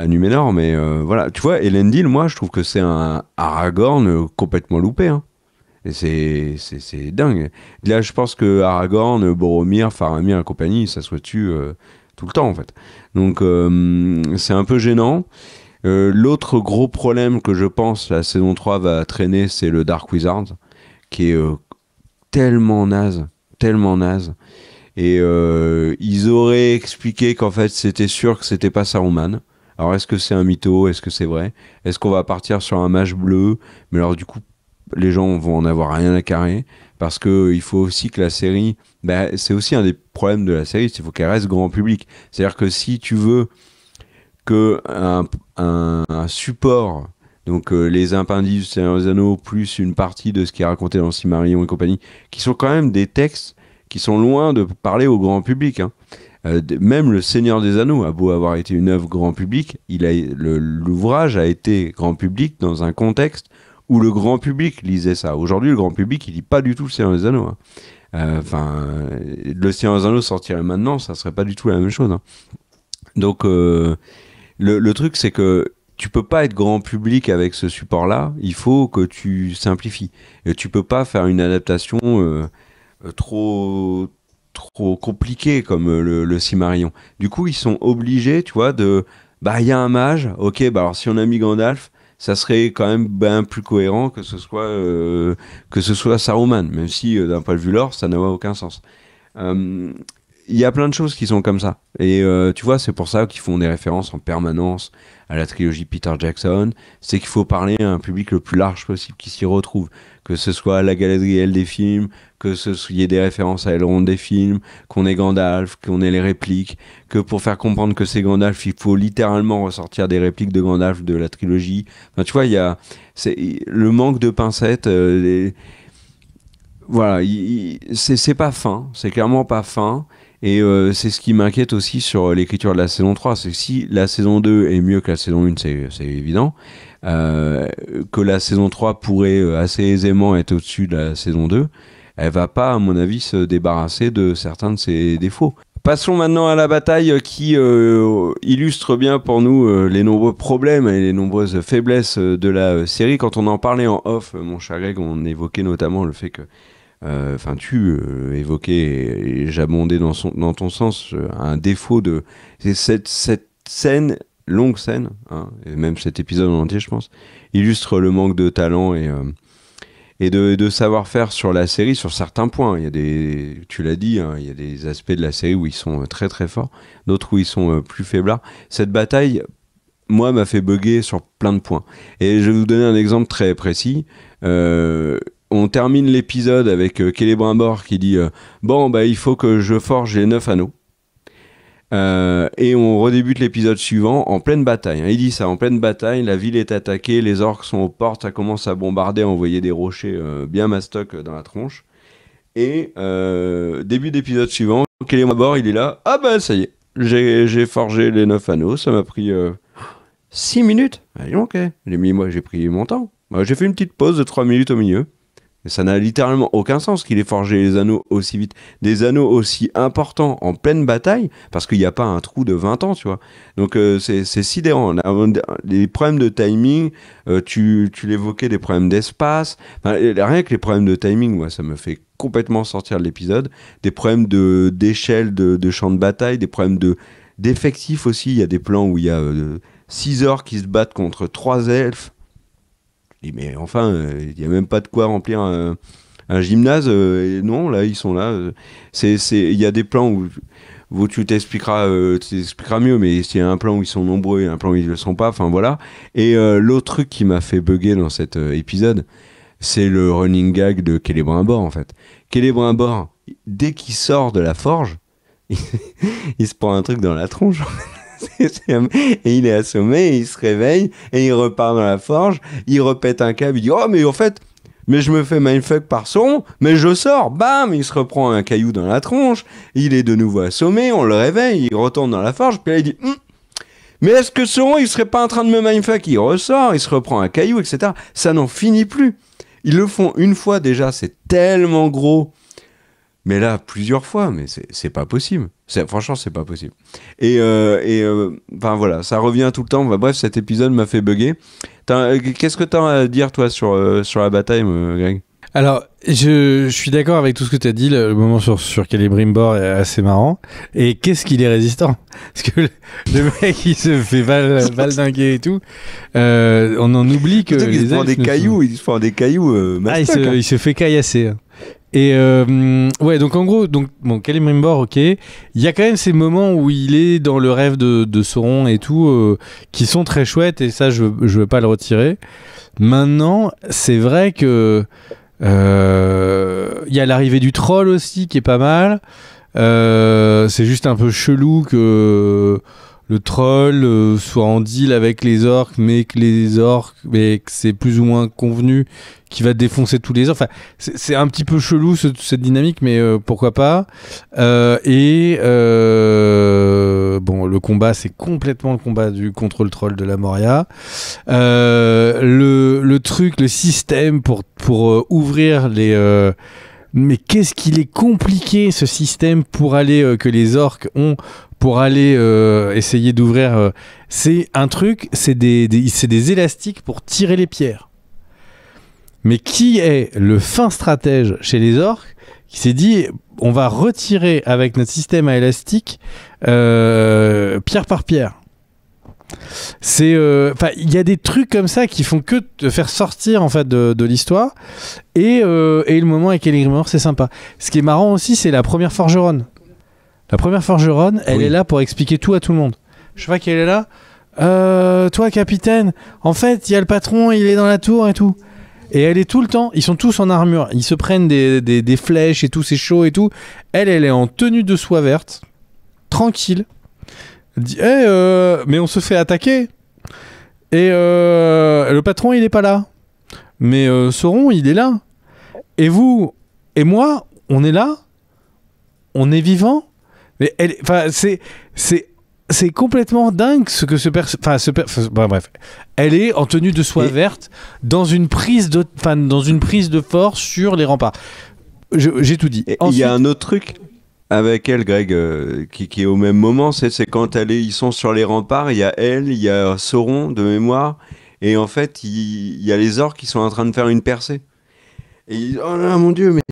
Numénor. Mais voilà, tu vois, Elendil, moi, je trouve que c'est un Aragorn complètement loupé, hein. Et c'est dingue. Là, je pense que Aragorn, Boromir, Faramir et compagnie, ça soit dessus tout le temps, en fait. Donc, c'est un peu gênant. L'autre gros problème que je pense la saison 3 va traîner, c'est le Dark Wizard, qui est tellement naze, tellement naze. Et ils auraient expliqué qu'en fait c'était sûr que c'était pas Saruman. Alors est-ce que c'est un mytho? Est-ce que c'est vrai? Est-ce qu'on va partir sur un mage bleu? Mais alors du coup, les gens vont en avoir rien à carrer. Parce qu'il faut aussi que la série... Bah, c'est aussi un des problèmes de la série, c'est qu'il faut qu'elle reste grand public. C'est-à-dire que si tu veux que un support... Donc les appendices du Seigneur des Anneaux, plus une partie de ce qui est raconté dans Silmarillion et compagnie, qui sont quand même des textes qui sont loin de parler au grand public, hein. Même le Seigneur des Anneaux a beau avoir été une œuvre grand public, l'ouvrage a été grand public dans un contexte où le grand public lisait ça. Aujourd'hui, le grand public, il lit pas du tout le Seigneur des Anneaux, hein. Le Seigneur des Anneaux sortirait maintenant, ça serait pas du tout la même chose, hein. Donc, le truc, c'est que tu peux pas être grand public avec ce support-là. Il faut que tu simplifies. Et tu peux pas faire une adaptation trop compliquée comme le Silmarillion. Du coup, ils sont obligés, tu vois, il y a un mage. Ok, alors si on a mis Gandalf, ça serait quand même bien plus cohérent que ce soit Saruman, même si d'un point de vue lore, ça n'a aucun sens. Il y a plein de choses qui sont comme ça. Et tu vois, c'est pour ça qu'ils font des références en permanence à la trilogie Peter Jackson. C'est qu'il faut parler à un public le plus large possible qui s'y retrouve. Que ce soit la Galadriel des films, que y ait des références à Elrond des films, qu'on ait Gandalf, qu'on ait les répliques, que pour faire comprendre que c'est Gandalf, il faut littéralement ressortir des répliques de Gandalf de la trilogie. Enfin, tu vois, c'est le manque de pincettes. Voilà, c'est pas fin, c'est clairement pas fin. Et c'est ce qui m'inquiète aussi sur l'écriture de la saison 3, c'est que si la saison 2 est mieux que la saison 1, c'est évident, que la saison 3 pourrait assez aisément être au-dessus de la saison 2, elle va pas, à mon avis, se débarrasser de certains de ses défauts. Passons maintenant à la bataille qui illustre bien pour nous les nombreux problèmes et les nombreuses faiblesses de la série. Quand on en parlait en off, mon cher Greg, on évoquait notamment le fait que tu évoquais et j'abondais dans ton sens un défaut de cette scène, longue scène, hein, et même cet épisode en entier, je pense, illustre le manque de talent et de savoir-faire sur la série sur certains points. Il y a tu l'as dit, hein, il y a des aspects de la série où ils sont très très forts, d'autres où ils sont plus faiblards. Cette bataille, moi, m'a fait bugger sur plein de points. Et je vais vous donner un exemple très précis. On termine l'épisode avec Celebrimbor qui dit il faut que je forge les 9 anneaux. Et on redébute l'épisode suivant en pleine bataille. Il dit ça, en pleine bataille, la ville est attaquée, les orques sont aux portes, ça commence à bombarder, à envoyer des rochers bien mastoc dans la tronche. Et début d'épisode suivant, Celebrimbor, il est là. Ah bah ça y est, j'ai forgé les 9 anneaux, ça m'a pris 6 minutes. Ok, j'ai pris mon temps. J'ai fait une petite pause de 3 minutes au milieu. Ça n'a littéralement aucun sens qu'il ait forgé les anneaux aussi vite. Des anneaux aussi importants en pleine bataille, parce qu'il n'y a pas un trou de 20 ans, tu vois. Donc c'est sidérant. Les problèmes de timing, tu l'évoquais, des problèmes d'espace. Enfin, rien que les problèmes de timing, moi, ça me fait complètement sortir de l'épisode. Des problèmes d'échelle de champ de bataille, des problèmes d'effectifs aussi. Il y a des plans où il y a 6 orques qui se battent contre 3 elfes. Je dis, mais enfin, il n'y a même pas de quoi remplir un gymnase. Et non, là, ils sont là. Il y a des plans où tu t'expliqueras mieux, mais il y a un plan où ils sont nombreux et un plan où ils ne le sont pas. Enfin, voilà. Et l'autre truc qui m'a fait bugger dans cet épisode, c'est le running gag de Celebrimbor, en fait. Celebrimbor, dès qu'il sort de la forge, il se prend un truc dans la tronche. Et il est assommé, et il se réveille, et il repart dans la forge, il repète un câble, il dit « Oh, mais en fait, mais je me fais mindfuck par Sauron, mais je sors !» Bam, il se reprend un caillou dans la tronche, il est de nouveau assommé, on le réveille, il retourne dans la forge, puis là il dit mais est-ce que Sauron, il serait pas en train de me mindfuck ?» Il ressort, il se reprend un caillou, etc. Ça n'en finit plus. Ils le font une fois déjà, c'est tellement gros. Mais là, plusieurs fois, mais c'est pas possible. Franchement, c'est pas possible. Et enfin voilà, ça revient tout le temps. Bref, cet épisode m'a fait bugger. Qu'est-ce que t'as à dire, toi, sur la bataille, Greg ? Alors, je suis d'accord avec tout ce que tu as dit. Le moment sur Celebrimbor est assez marrant. Et qu'est-ce qu'il est résistant ? Parce que le mec, il se fait valdinguer et tout. On en oublie que il se prend des cailloux. Il se prend des cailloux. Il se fait caillasser. Et ouais, donc en gros, Celebrimbor, ok. Il y a quand même ces moments où il est dans le rêve de Sauron et tout, qui sont très chouettes. Et ça, je veux pas le retirer. Maintenant, c'est vrai que il y a l'arrivée du troll aussi qui est pas mal. C'est juste un peu chelou que le troll soit en deal avec les orques, mais que c'est plus ou moins convenu qu'il va défoncer tous les orques. Enfin, c'est un petit peu chelou cette dynamique, mais pourquoi pas. Bon, le combat, c'est complètement le combat contre le troll de la Moria. Le truc, le système pour ouvrir les... mais qu'est-ce qu'il est compliqué, ce système pour aller que les orques ont pour aller essayer d'ouvrir. C'est un truc, c'est des élastiques pour tirer les pierres. Mais qui est le fin stratège chez les orques qui s'est dit on va retirer avec notre système à élastique pierre par pierre. C'est il y a des trucs comme ça qui font que te faire sortir en fait de l'histoire et le moment avec Celebrimbor, c'est sympa. Ce qui est marrant aussi, c'est la première forgeronne. La première forgeronne, elle est là pour expliquer tout à tout le monde. Je sais pas qu'elle est là. Toi, capitaine, en fait, il y a le patron, il est dans la tour et tout. Et elle est tout le temps, ils sont tous en armure, ils se prennent des flèches et tout, c'est chaud et tout. Elle est en tenue de soie verte, tranquille. Elle dit mais on se fait attaquer. Et le patron, il est pas là. Mais Sauron, il est là. Et vous et moi, on est là. On est vivant. Mais c'est complètement dingue ce que bref. Elle est en tenue de soie verte dans une prise de force sur les remparts. J'ai tout dit. Il y a un autre truc avec elle, Greg, qui est au même moment, c'est quand ils sont sur les remparts, il y a elle, il y a Sauron de mémoire, et en fait, il y a les orques qui sont en train de faire une percée. Et ils disent, oh là, mon Dieu, mais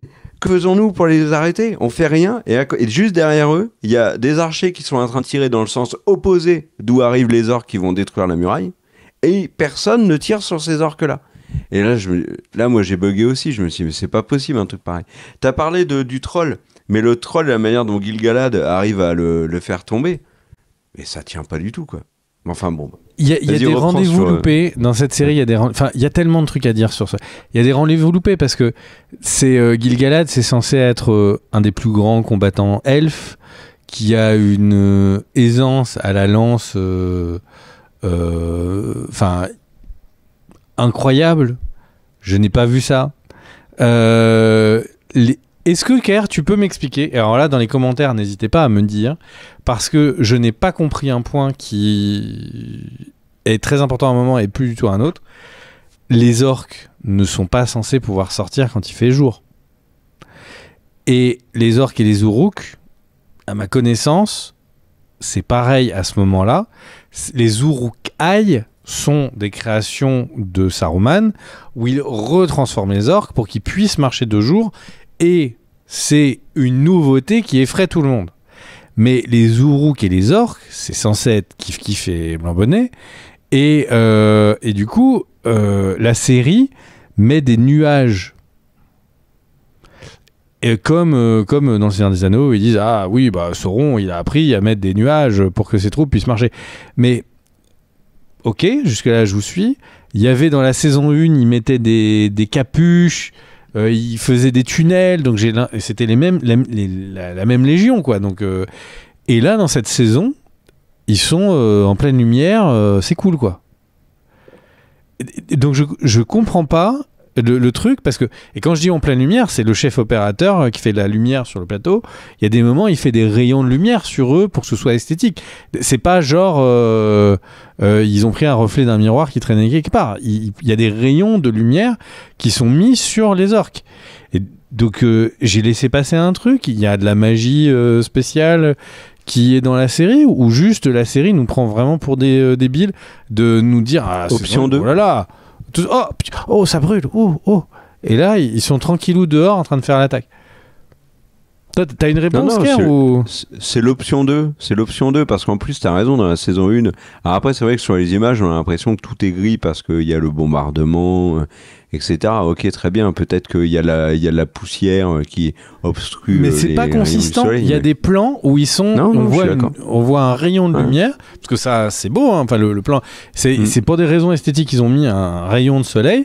que faisons-nous pour les arrêter ? On fait rien. Et juste derrière eux, il y a des archers qui sont en train de tirer dans le sens opposé d'où arrivent les orques qui vont détruire la muraille. Et personne ne tire sur ces orques-là. Et là, moi, j'ai bugué aussi. Je me suis dit, mais c'est pas possible un truc pareil. T'as parlé du troll. Mais le troll, la manière dont Gil-galad arrive à le faire tomber, mais ça tient pas du tout, quoi. Enfin bon. Il y a des rendez-vous loupés dans cette série. Il y a tellement de trucs à dire sur ça. Il y a des rendez-vous loupés parce que Gil-galad, c'est censé être un des plus grands combattants elfes qui a une aisance à la lance, incroyable. Je n'ai pas vu ça. Est-ce que, Kerr, tu peux m'expliquer ? Alors là, dans les commentaires, n'hésitez pas à me dire, parce que je n'ai pas compris un point qui est très important à un moment et plus du tout à un autre. les orques ne sont pas censés pouvoir sortir quand il fait jour. Et les orques et les Uruks, à ma connaissance, c'est pareil à ce moment-là. Les Uruk-hai sont des créations de Saruman où il retransforme les orques pour qu'ils puissent marcher de jour, et c'est une nouveauté qui effraie tout le monde. Mais les Uruks et les orques, c'est censé être Kif Kif et Blanc Bonnet, et du coup, la série met des nuages. Et comme dans le Seigneur des Anneaux, ils disent ah oui, bah Sauron, il a appris à mettre des nuages pour que ses troupes puissent marcher. Mais ok, jusque là je vous suis. Il y avait dans la saison 1, ils mettaient des capuches, ils faisaient des tunnels, donc c'était la même légion quoi. Donc et là dans cette saison, ils sont en pleine lumière, c'est cool quoi. Et donc je comprends pas le truc, parce que, et quand je dis en pleine lumière, c'est le chef opérateur qui fait de la lumière sur le plateau. Il y a des moments, il fait des rayons de lumière sur eux pour que ce soit esthétique. C'est pas genre ils ont pris un reflet d'un miroir qui traînait quelque part. Il y a des rayons de lumière qui sont mis sur les orques. Et donc j'ai laissé passer un truc. Il y a de la magie spéciale qui est dans la série, ou juste la série nous prend vraiment pour des débiles, de nous dire ah, option 2. Oh là là, oh ça brûle, oh. Et là ils sont tranquillous dehors en train de faire l'attaque. Toi t'as une réponse, Kerr, ou... C'est l'option 2, parce qu'en plus t'as raison, dans la saison 1, alors après c'est vrai que sur les images on a l'impression que tout est gris parce qu'il y a le bombardement, etc. Ok, très bien, peut-être qu'il y a la poussière qui obstrue. Mais c'est pas consistant. Il y a des plans où ils sont. On voit un rayon de lumière, parce que ça, c'est beau. Hein, enfin, le plan, c'est pour des raisons esthétiques. Ils ont mis un rayon de soleil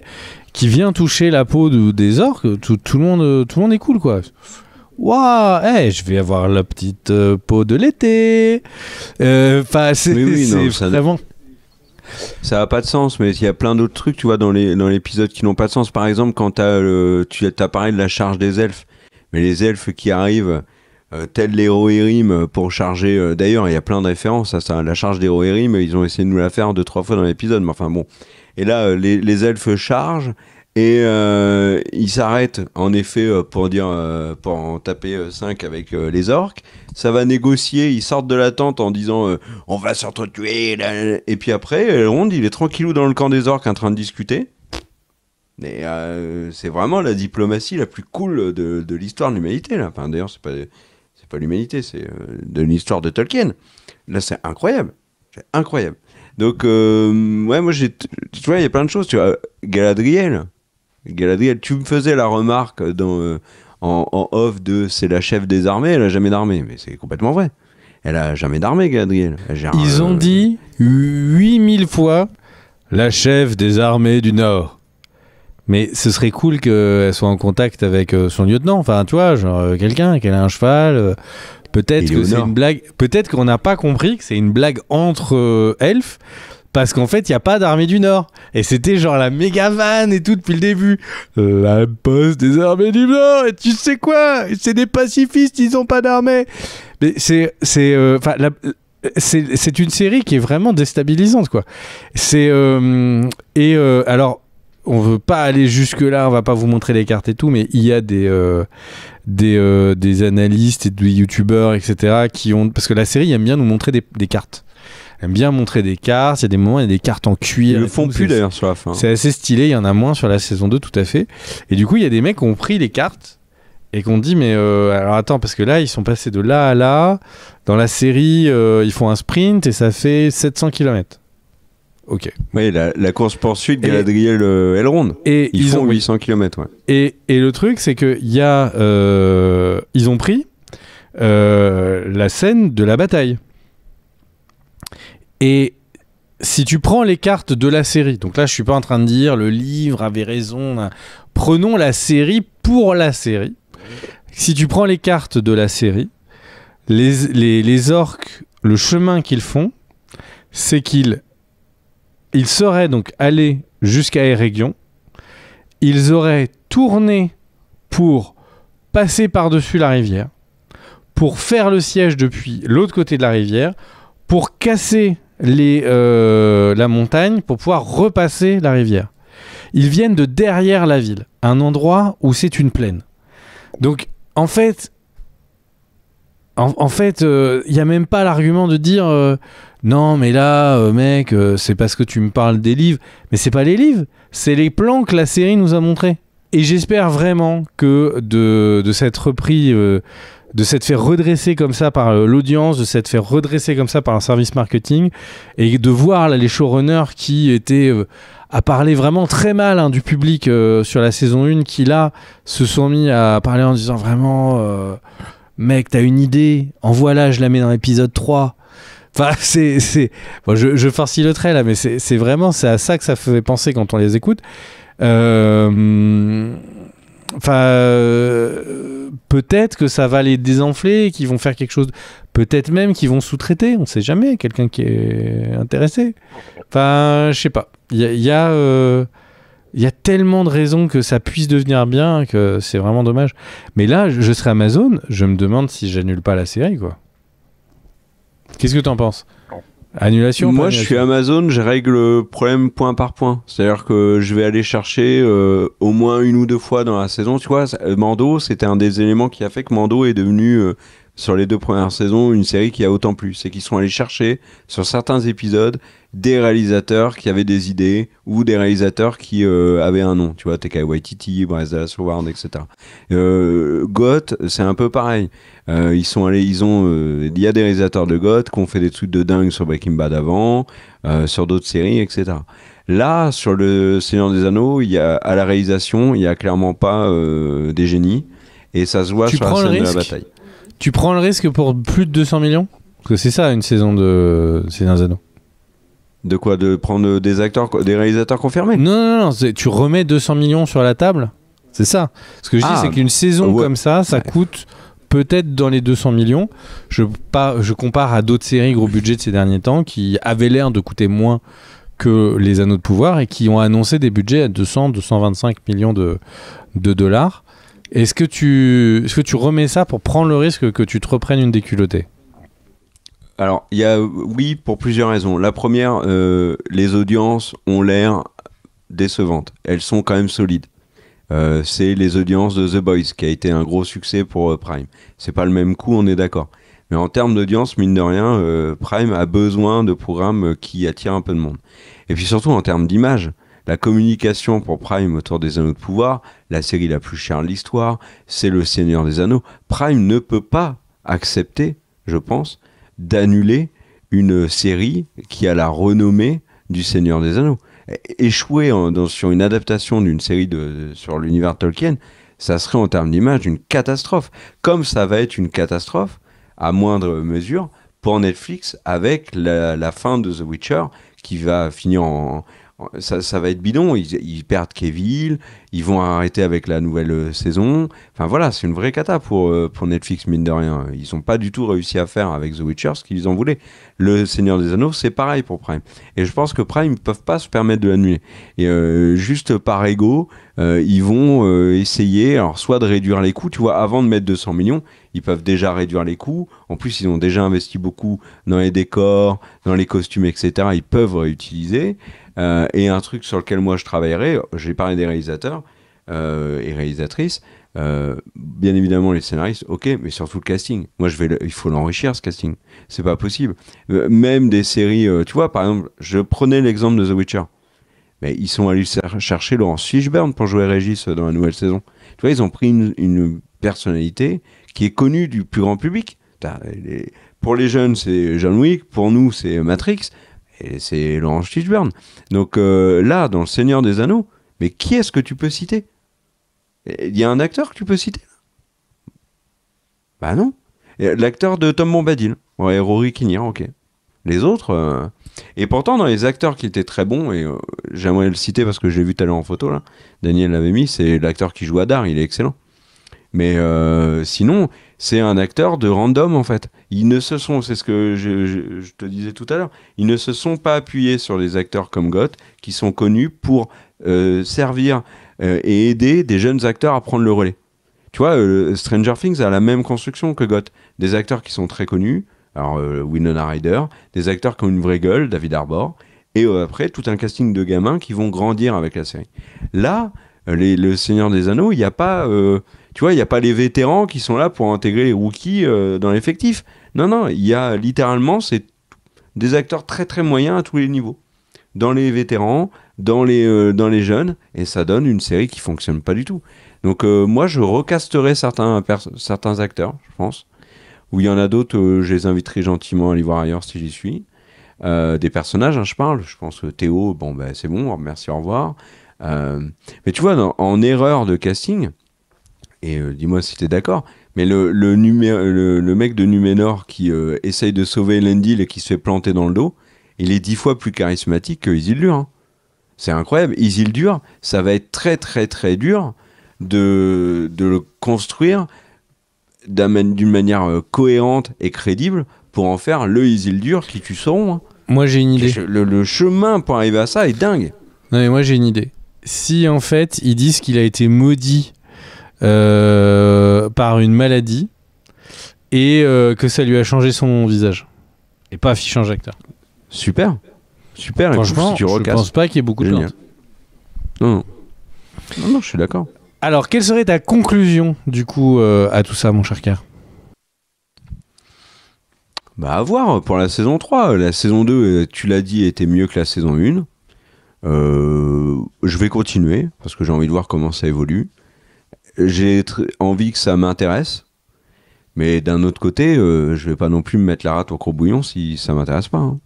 qui vient toucher la peau des orques. Tout le monde est cool, quoi. Waouh, je vais avoir la petite peau de l'été. Enfin, c'est vraiment. Ça n'a pas de sens, mais il y a plein d'autres trucs, tu vois, dans l'épisode qui n'ont pas de sens. Par exemple, quand tu as parlé de la charge des elfes, mais les elfes qui arrivent, tels les Rohirrim, pour charger... D'ailleurs, il y a plein de références à ça. La charge des Rohirrim, ils ont essayé de nous la faire 2-3 fois dans l'épisode, mais enfin bon. Et là, les elfes chargent, et ils s'arrêtent, en effet, pour en taper 5 avec les orques. Ça va négocier, ils sortent de la tente en disant on va s'entretuer. Et puis après, Elrond, il est tranquillou dans le camp des orques en train de discuter. Et c'est vraiment la diplomatie la plus cool de l'histoire de l'humanité. Là. Enfin, d'ailleurs, c'est pas l'humanité, c'est de l'histoire de Tolkien. Là, c'est incroyable. C'est incroyable. Donc, ouais, moi, tu vois, il y a plein de choses. Tu vois, Galadriel, tu me faisais la remarque en off de c'est la chef des armées, elle a jamais d'armée. Mais c'est complètement vrai. Elle a jamais d'armée, Galadriel. Ils ont dit 8000 fois la chef des armées du Nord. Mais ce serait cool qu'elle soit en contact avec son lieutenant. Enfin, tu vois, genre quelqu'un qui a un cheval. Peut-être que c'est une blague. Peut-être qu'on n'a pas compris que c'est une blague entre elfes. Parce qu'en fait, il n'y a pas d'armée du Nord. Et c'était genre la méga vanne et tout depuis le début. La poste des armées du Nord. Et tu sais quoi ? C'est des pacifistes, ils n'ont pas d'armée. Mais c'est une série qui est vraiment déstabilisante, quoi. Alors, on veut pas aller jusque-là, on va pas vous montrer les cartes et tout, mais il y a des analystes et des youtubeurs, etc., qui ont... Parce que la série aime bien nous montrer des cartes. Aime bien montrer des cartes, il y a des moments, il y a des cartes en cuir. Ils le font plus d'ailleurs sur la fin. C'est assez stylé, il y en a moins sur la saison 2, tout à fait. Et du coup, il y a des mecs qui ont pris les cartes et qui ont dit, mais alors attends, parce que là, ils sont passés de là à là. Dans la série, ils font un sprint et ça fait 700 km. Ok. Oui, la course-poursuite Galadriel-Elrond. Et ils font 800 km, ouais. Et le truc, c'est qu'il y a... ils ont pris la scène de la bataille. Et si tu prends les cartes de la série, donc là je suis pas en train de dire le livre avait raison, prenons la série pour la série. Si tu prends les cartes de la série, les orques, le chemin qu'ils font, c'est qu'ils seraient donc allés jusqu'à Eregion, ils auraient tourné pour passer par-dessus la rivière, pour faire le siège depuis l'autre côté de la rivière, pour casser la montagne pour pouvoir repasser la rivière. Ils viennent de derrière la ville, un endroit où c'est une plaine. Donc, en fait, il y a même pas l'argument de dire non, mais là, mec, c'est parce que tu me parles des livres. Mais c'est pas les livres, c'est les plans que la série nous a montrés. Et j'espère vraiment que de s'être repris, de s'être fait redresser comme ça par l'audience, de s'être fait redresser comme ça par un service marketing, et de voir là, les showrunners qui étaient à parler vraiment très mal du public sur la saison 1, qui là se sont mis à parler en disant vraiment mec, t'as une idée, envoie-la, je la mets dans l'épisode 3. Enfin, bon, je farcis le trait là, mais c'est vraiment à ça que ça fait penser quand on les écoute. Peut-être que ça va les désenfler, qu'ils vont faire quelque chose, peut-être même qu'ils vont sous-traiter, on sait jamais, quelqu'un qui est intéressé. Enfin, je sais pas. Il y a tellement de raisons que ça puisse devenir bien que c'est vraiment dommage. Mais là, je serais Amazon, je me demande si j'annule pas la série, quoi. Qu'est-ce que t'en penses ? Annulation ? Moi, je suis Amazon, je règle le problème point par point. C'est-à-dire que je vais aller chercher au moins 1 ou 2 fois dans la saison. Tu vois, Mando, c'était un des éléments qui a fait que Mando est devenu, sur les 2 premières saisons, une série qui a autant plu. C'est qu'ils sont allés chercher, sur certains épisodes, des réalisateurs qui avaient des idées ou des réalisateurs qui avaient un nom. Tu vois, Taika Waititi, Bryce Dallas Howard, etc. GOT, c'est un peu pareil. Il y a des réalisateurs de GOT qui ont fait des trucs de dingue sur Breaking Bad avant, sur d'autres séries, etc. Là, sur le Seigneur des Anneaux, à la réalisation, il n'y a clairement pas des génies, et ça se voit sur la scène de la bataille. Tu prends le risque pour plus de 200 millions ? Parce que c'est ça, une saison de Seigneur des Anneaux. De quoi ? De prendre des réalisateurs confirmés ? Non, tu remets 200 millions sur la table. C'est ça. Ce que je dis, c'est qu'une saison comme ça coûte peut-être dans les 200 millions. Je compare à d'autres séries gros budget de ces derniers temps qui avaient l'air de coûter moins que les Anneaux de pouvoir et qui ont annoncé des budgets à 200-225 millions de dollars. Est-ce que tu remets ça pour prendre le risque que tu te reprennes une déculottée ? Alors, oui, pour plusieurs raisons. La première, les audiences ont l'air décevantes. Elles sont quand même solides. C'est les audiences de The Boys, qui a été un gros succès pour Prime. C'est pas le même coût, on est d'accord. Mais en termes d'audience, mine de rien, Prime a besoin de programmes qui attirent un peu de monde. Et puis surtout, en termes d'image, la communication pour Prime autour des Anneaux de pouvoir, la série la plus chère de l'histoire, c'est le Seigneur des Anneaux. Prime ne peut pas accepter, je pense, d'annuler une série qui a la renommée du Seigneur des Anneaux. Échouer sur une adaptation d'une série sur l'univers Tolkien, ça serait en termes d'image une catastrophe. Comme ça va être une catastrophe, à moindre mesure, pour Netflix avec la fin de The Witcher qui va finir ça va être bidon, ils perdent Cavill, ils vont arrêter avec la nouvelle saison. Enfin voilà, c'est une vraie cata pour Netflix, mine de rien. Ils n'ont pas du tout réussi à faire avec The Witcher ce qu'ils en voulaient. Le Seigneur des Anneaux, c'est pareil pour Prime. Et je pense que Prime ne peuvent pas se permettre de l'annuler. Et juste par ego, ils vont essayer, alors soit de réduire les coûts, tu vois, avant de mettre 200 millions, ils peuvent déjà réduire les coûts. En plus, ils ont déjà investi beaucoup dans les décors, dans les costumes, etc. Ils peuvent réutiliser. Et un truc sur lequel moi je travaillerai, j'ai parlé des réalisateurs et réalisatrices, bien évidemment les scénaristes, ok, mais surtout le casting. Moi il faut l'enrichir ce casting, c'est pas possible. Même des séries, tu vois, par exemple, je prenais l'exemple de The Witcher, mais ils sont allés chercher Laurence Fishburne pour jouer Régis dans la nouvelle saison. Tu vois, ils ont pris une personnalité qui est connue du plus grand public. Pour les jeunes, c'est John Wick, pour nous, c'est Matrix. Et c'est Laurence Fishburne. Donc là, dans Le Seigneur des Anneaux, mais qui est-ce que tu peux citer ? Il y a un acteur que tu peux citer ? Bah non. L'acteur de Tom Bombadil. Ouais, Rory Kinnear, ok. Les autres... Et pourtant, dans les acteurs qui étaient très bons, et j'aimerais le citer parce que j'ai vu tout à l'heure en photo, là, Daniel l'avait mis, c'est l'acteur qui joue Hadar, il est excellent. Mais sinon, c'est un acteur de random en fait. C'est ce que je te disais tout à l'heure, ils ne se sont pas appuyés sur des acteurs comme Goth, qui sont connus pour servir et aider des jeunes acteurs à prendre le relais. Tu vois, Stranger Things a la même construction que Goth. Des acteurs qui sont très connus, alors Winona Ryder, des acteurs qui ont une vraie gueule, David Harbour, et après tout un casting de gamins qui vont grandir avec la série. Là, le Seigneur des Anneaux, il n'y a pas, tu vois, il y a pas les vétérans qui sont là pour intégrer les rookies dans l'effectif. Non, il y a littéralement c'est des acteurs très très moyens à tous les niveaux, dans les vétérans, dans les jeunes, et ça donne une série qui fonctionne pas du tout. Donc moi je recasterai certains acteurs, je pense, où il y en a d'autres, je les inviterai gentiment à aller voir ailleurs si j'y suis. Des personnages, hein, je pense que Théo, bon ben c'est bon, merci, au revoir. Mais tu vois, en erreur de casting, et dis-moi si t'es d'accord, mais le mec de Numénor qui essaye de sauver Elendil et qui se fait planter dans le dos, il est 10 fois plus charismatique que Isildur. Hein. C'est incroyable. Isildur, ça va être très très très dur de le construire d'une manière cohérente et crédible pour en faire le Isildur qui tue Sauron. Hein. Moi j'ai une idée. Le chemin pour arriver à ça est dingue. Non mais moi j'ai une idée. Si en fait ils disent qu'il a été maudit par une maladie et que ça lui a changé son visage et pas affiché un acteur. Super. Franchement, écoute, si je pense pas qu'il y ait beaucoup de gens. Non, je suis d'accord. Alors, quelle serait ta conclusion, du coup, à tout ça, mon cher Car ? Bah, à voir pour la saison 3. La saison 2, tu l'as dit, était mieux que la saison 1. Je vais continuer, parce que j'ai envie de voir comment ça évolue. J'ai envie que ça m'intéresse. Mais d'un autre côté, je vais pas non plus me mettre la rate au courbouillon si ça m'intéresse pas. Hein.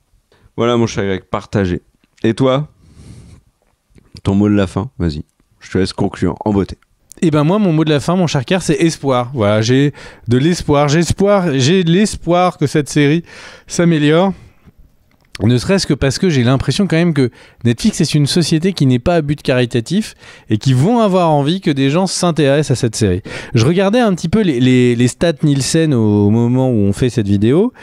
Voilà, mon cher Greg, partagé. Et toi ? Ton mot de la fin, vas-y. Je te laisse conclure en beauté. Eh ben moi, mon mot de la fin, mon cher Car, c'est espoir. Voilà, j'ai de l'espoir. J'ai de l'espoir que cette série s'améliore. Ne serait-ce que parce que j'ai l'impression quand même que Netflix est une société qui n'est pas à but caritatif et qui vont avoir envie que des gens s'intéressent à cette série. Je regardais un petit peu les stats Nielsen au moment où on fait cette vidéo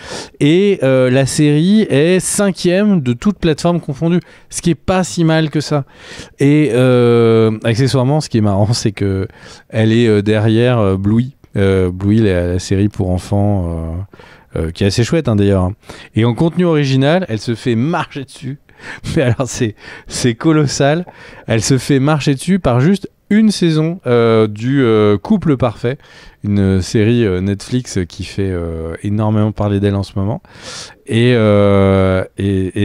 et la série est 5e de toutes plateformes confondues, ce qui est pas si mal que ça. Et accessoirement, ce qui est marrant, c'est que elle est derrière Bluey. Bluey, la série pour enfants... qui est assez chouette hein, d'ailleurs. Et en contenu original, elle se fait marcher dessus. Mais alors c'est colossal. Elle se fait marcher dessus par juste une saison du Couple Parfait, une série Netflix qui fait énormément parler d'elle en ce moment. Et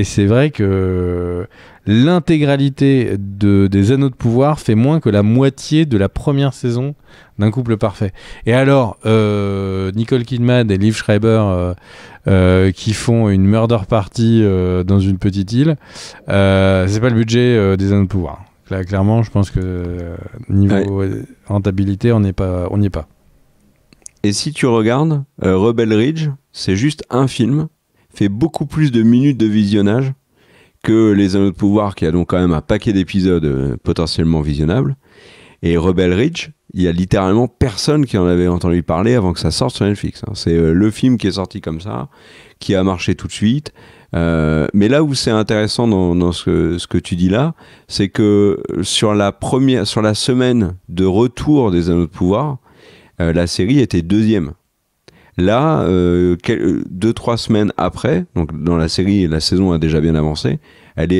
c'est vrai que l'intégralité des Anneaux de Pouvoir fait moins que la moitié de la première saison d'un Couple Parfait. Et alors, Nicole Kidman et Liv Schreiber qui font une murder party dans une petite île, c'est pas le budget des Anneaux de Pouvoir. Là, clairement, je pense que niveau rentabilité, on n'y est pas. Et si tu regardes, Rebel Ridge, c'est juste un film, fait beaucoup plus de minutes de visionnage que Les Anneaux de Pouvoir, qui a donc quand même un paquet d'épisodes potentiellement visionnables. Et Rebel Ridge, il y a littéralement personne qui en avait entendu parler avant que ça sorte sur Netflix. Hein. C'est le film qui est sorti comme ça, qui a marché tout de suite. Mais là où c'est intéressant dans ce que tu dis là, c'est que sur la semaine de retour des Anneaux de Pouvoir, la série était 2e. Là, 2-3 semaines après, donc dans la série, la saison a déjà bien avancé, elle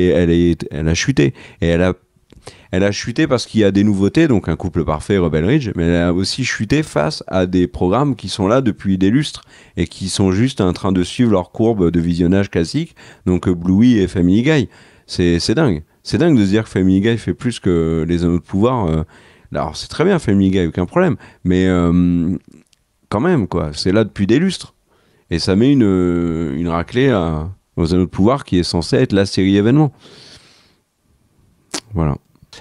a chuté. Et elle a chuté parce qu'il y a des nouveautés, donc un Couple Parfait, Rebel Ridge, mais elle a aussi chuté face à des programmes qui sont là depuis des lustres et qui sont juste en train de suivre leur courbe de visionnage classique, donc Bluey et Family Guy. C'est dingue. C'est dingue de se dire que Family Guy fait plus que les Anneaux de Pouvoir. Alors c'est très bien Family Guy, aucun problème, mais quand même, quoi, c'est là depuis des lustres. Et ça met une raclée aux Anneaux de Pouvoir qui est censée être la série événement. Voilà.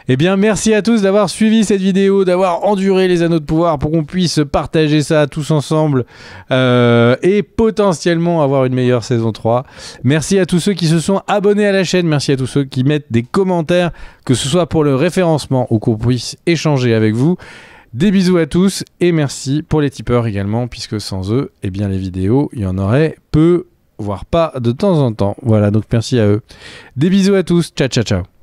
Eh bien, merci à tous d'avoir suivi cette vidéo, d'avoir enduré les Anneaux de Pouvoir pour qu'on puisse partager ça tous ensemble et potentiellement avoir une meilleure saison 3. Merci à tous ceux qui se sont abonnés à la chaîne, merci à tous ceux qui mettent des commentaires, que ce soit pour le référencement ou qu'on puisse échanger avec vous. Des bisous à tous et merci pour les tipeurs également, puisque sans eux, eh bien les vidéos, il y en aurait peu, voire pas de temps en temps. Voilà, donc merci à eux. Des bisous à tous, ciao ciao ciao.